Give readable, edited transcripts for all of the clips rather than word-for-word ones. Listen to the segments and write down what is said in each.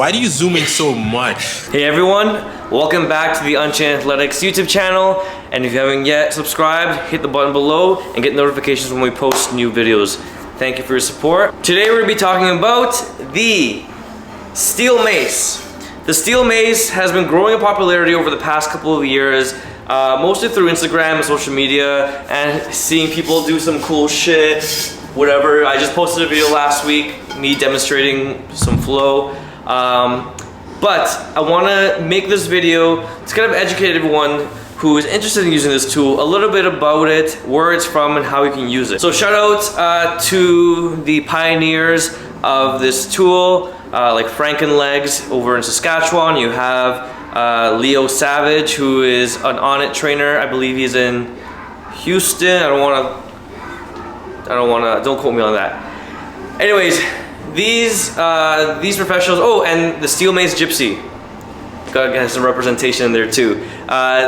Why do you zoom in so much? Hey everyone, welcome back to the Unchained Athletics YouTube channel. And if you haven't yet subscribed, hit the button below and get notifications when we post new videos. Thank you for your support. Today we're going to be talking about the steel mace. The steel mace has been growing in popularity over the past couple of years, mostly through Instagram and social media, and seeing people do some cool shit, whatever. I just posted a video last week, me demonstrating some flow. But I want to make this video to kind of educate everyone who is interested in using this tool a little bit about it, where it's from, and how you can use it. So shout out to the pioneers of this tool, like Frankenlegs over in Saskatchewan. You have Leo Savage, who is an on-it trainer. I believe he's in Houston. Don't quote me on that. Anyways, these professionals, oh, and the Steel Mace Gypsy. Gotta get some representation in there too.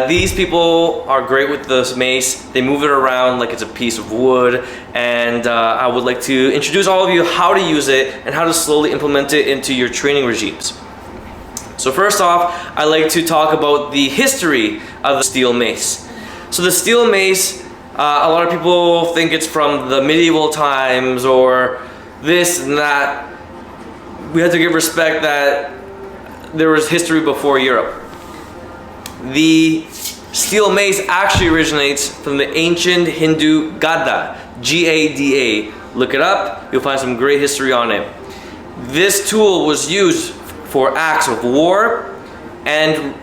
These people are great with this mace. They move it around like it's a piece of wood, and I would like to introduce all of you how to use it and how to slowly implement it into your training regimes. So first off, I like to talk about the history of the steel mace. So the steel mace, a lot of people think it's from the medieval times or this and that. We have to give respect that there was history before Europe. The steel mace actually originates from the ancient Hindu Gada, G-A-D-A. Look it up, you'll find some great history on it. This tool was used for acts of war and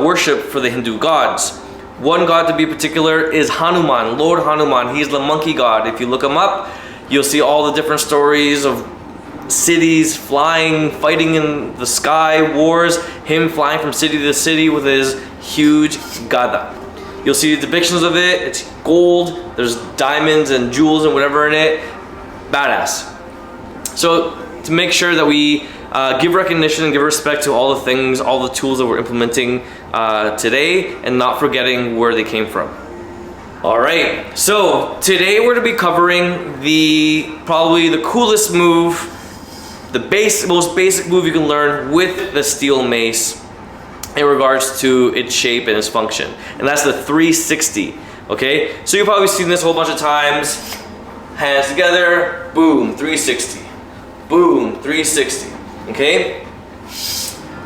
worship for the Hindu gods. One god to be particular is Hanuman, Lord Hanuman. He's the monkey god. If you look him up, you'll see all the different stories of cities flying, fighting in the sky, wars, him flying from city to city with his huge gada. You'll see depictions of it. It's gold, there's diamonds and jewels and whatever in it. Badass. So to make sure that we give recognition and give respect to all the things, all the tools that we're implementing today, and not forgetting where they came from. Alright, so today we're going to be covering probably the coolest move, the most basic move you can learn with the steel mace in regards to its shape and its function, and that's the 360. Okay, so you've probably seen this a whole bunch of times. Hands together, boom, 360, boom, 360. Okay,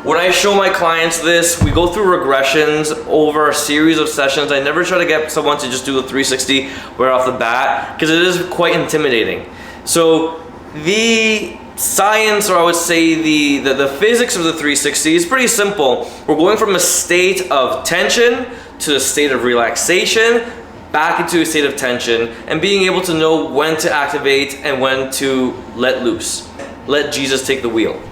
when I show my clients this, we go through regressions over a series of sessions. I never try to get someone to just do the 360 right off the bat, because it is quite intimidating. So the science, or I would say the physics of the 360 is pretty simple. We're going from a state of tension to a state of relaxation, back into a state of tension, and being able to know when to activate and when to let loose. Let Jesus take the wheel.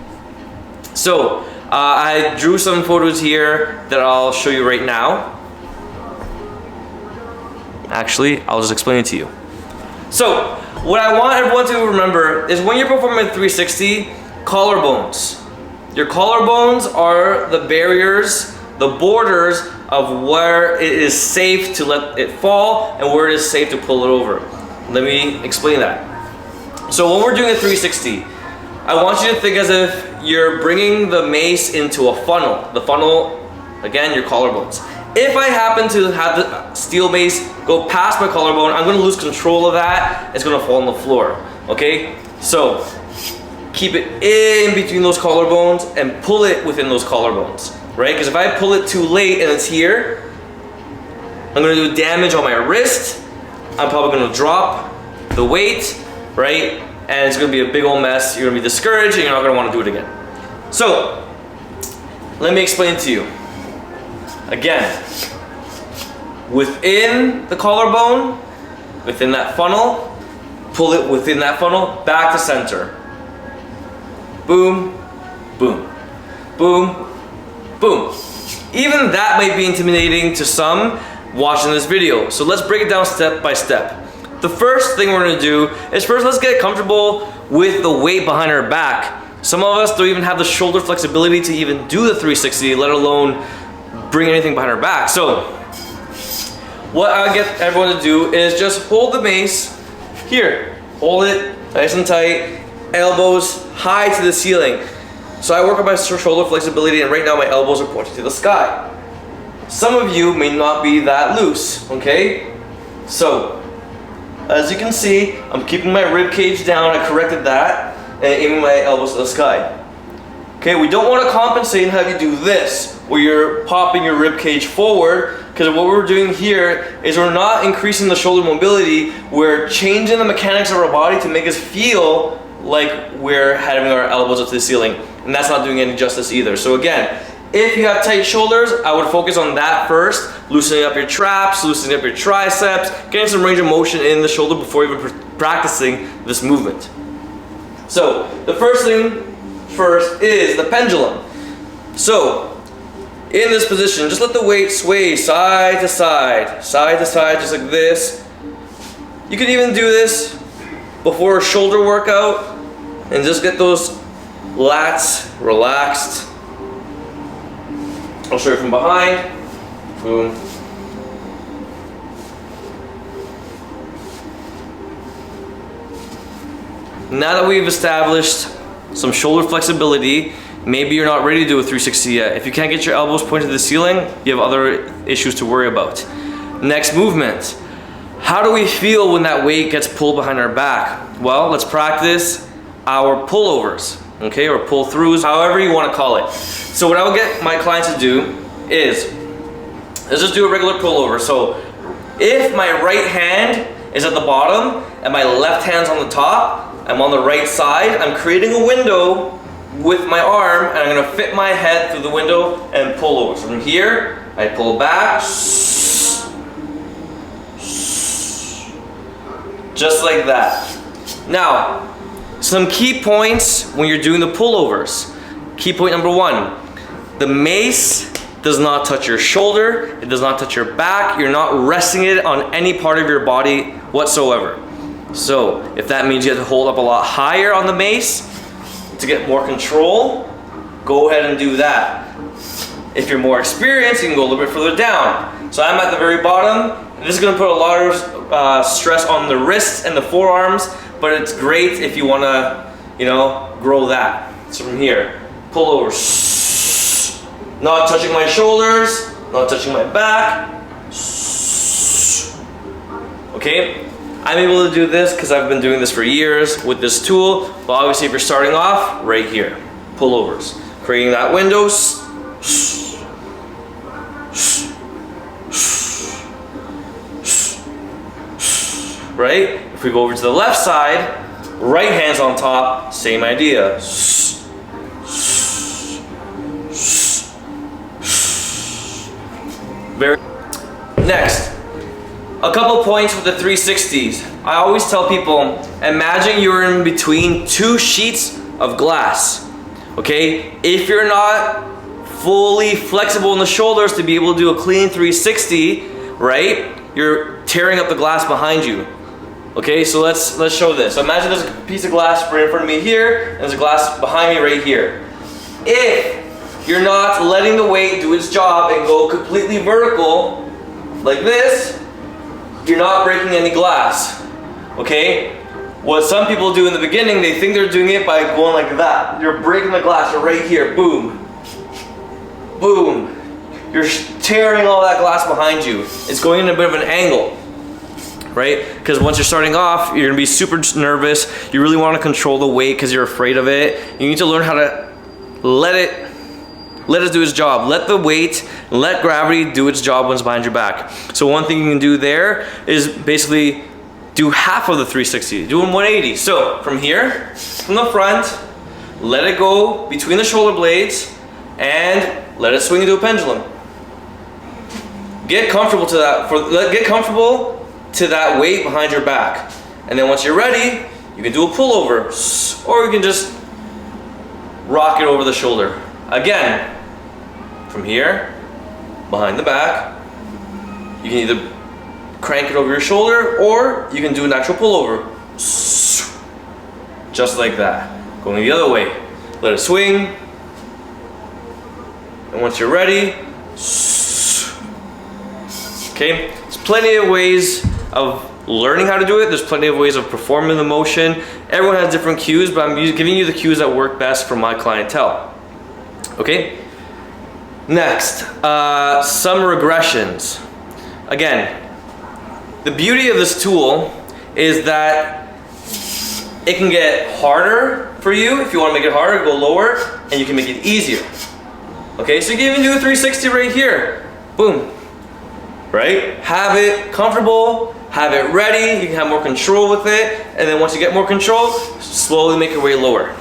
So I drew some photos here that I'll show you right now. Actually, I'll just explain it to you. So what I want everyone to remember is when you're performing 360, collarbones. Your collarbones are the barriers, the borders of where it is safe to let it fall and where it is safe to pull it over. Let me explain that. So when we're doing a 360, I want you to think as if you're bringing the mace into a funnel. The funnel, again, your collarbones. If I happen to have the steel mace go past my collarbone, I'm gonna lose control of that. It's gonna fall on the floor, okay? So, keep it in between those collarbones and pull it within those collarbones, right? Because if I pull it too late and it's here, I'm gonna do damage on my wrist. I'm probably gonna drop the weight, right? And it's gonna be a big old mess. You're gonna be discouraged and you're not gonna wanna do it again. So, let me explain to you. Again, within the collarbone, within that funnel, pull it within that funnel, back to center. Boom, boom, boom, boom. Even that might be intimidating to some watching this video. So let's break it down step by step. The first thing we're gonna do is first let's get comfortable with the weight behind our back. Some of us don't even have the shoulder flexibility to even do the 360, let alone bring anything behind our back. So what I get everyone to do is just hold the mace here. Hold it nice and tight, elbows high to the ceiling. So I work on my shoulder flexibility, and right now my elbows are pointing to the sky. Some of you may not be that loose, okay? So, as you can see, I'm keeping my rib cage down. I corrected that, and aiming my elbows to the sky. Okay, we don't want to compensate and have you do this, where you're popping your rib cage forward, because what we're doing here is we're not increasing the shoulder mobility, we're changing the mechanics of our body to make us feel like we're having our elbows up to the ceiling, and that's not doing any justice either. So again, if you have tight shoulders, I would focus on that first, loosening up your traps, loosening up your triceps, getting some range of motion in the shoulder before even practicing this movement. So the first thing first is the pendulum. So in this position, just let the weight sway side to side, just like this. You could even do this before a shoulder workout and just get those lats relaxed. I'll show you from behind. Boom. Now that we've established some shoulder flexibility, maybe you're not ready to do a 360 yet. If you can't get your elbows pointed to the ceiling, you have other issues to worry about. Next movement. How do we feel when that weight gets pulled behind our back? Well, let's practice our pullovers, okay, or pull throughs, however you want to call it. So what I will get my clients to do is, let's just do a regular pullover. So if my right hand is at the bottom and my left hand's on the top, I'm on the right side, I'm creating a window with my arm, and I'm gonna fit my head through the window and pull over. So from here, I pull back, just like that. Now, some key points when you're doing the pullovers. Key point number one, the mace does not touch your shoulder, it does not touch your back, you're not resting it on any part of your body whatsoever. So if that means you have to hold up a lot higher on the mace to get more control, go ahead and do that. If you're more experienced, you can go a little bit further down. So I'm at the very bottom. This is going to put a lot of stress on the wrists and the forearms, but it's great if you want to, you know, grow that. So from here, pull over, not touching my shoulders, not touching my back. Okay, I'm able to do this because I've been doing this for years with this tool, but obviously if you're starting off, right here, pullovers, creating that window. Right? If we go over to the left side, right hand's on top, same idea. Next, a couple points with the 360s. I always tell people, imagine you're in between two sheets of glass. Okay? If you're not fully flexible in the shoulders to be able to do a clean 360, right? You're tearing up the glass behind you. Okay, so let's show this. So imagine there's a piece of glass right in front of me here, and there's a glass behind me right here. If you're not letting the weight do its job and go completely vertical, like this, you're not breaking any glass. Okay? What some people do in the beginning, they think they're doing it by going like that. You're breaking the glass right here, boom. Boom. You're tearing all that glass behind you. It's going in a bit of an angle. Right? Because once you're starting off, you're gonna be super nervous. You really want to control the weight because you're afraid of it. You need to learn how to let it do its job. Let the weight, let gravity do its job when it's behind your back. So one thing you can do there is basically do half of the 360, do a 180. So from here, from the front, let it go between the shoulder blades and let it swing into a pendulum. Get comfortable to that. Get comfortable to that weight behind your back, and then once you're ready, you can do a pullover, or you can just rock it over the shoulder. Again, from here, behind the back, you can either crank it over your shoulder, or you can do an actual pullover, just like that. Going the other way, let it swing, and once you're ready, okay, there's plenty of ways of learning how to do it. There's plenty of ways of performing the motion. Everyone has different cues, but I'm giving you the cues that work best for my clientele. Okay? Next, some regressions. Again, the beauty of this tool is that it can get harder for you. If you want to make it harder, go lower, and you can make it easier. Okay, so you can even do a 360 right here. Boom. Right? Have it comfortable, have it ready, you can have more control with it, and then once you get more control, slowly make your way lower.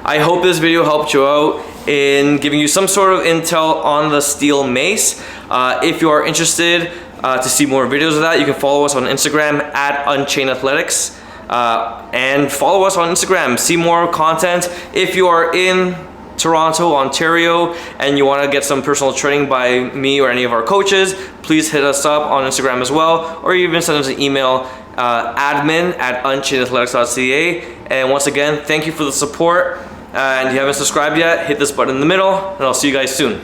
I hope this video helped you out in giving you some sort of intel on the steel mace. If you are interested to see more videos of that, you can follow us on Instagram at Unchained Athletics. And follow us on Instagram, see more content. If you are in Toronto, Ontario, and you want to get some personal training by me or any of our coaches, please hit us up on Instagram as well, or even send us an email, admin@unchainedathletics.ca. And once again, thank you for the support. And if you haven't subscribed yet, hit this button in the middle, and I'll see you guys soon.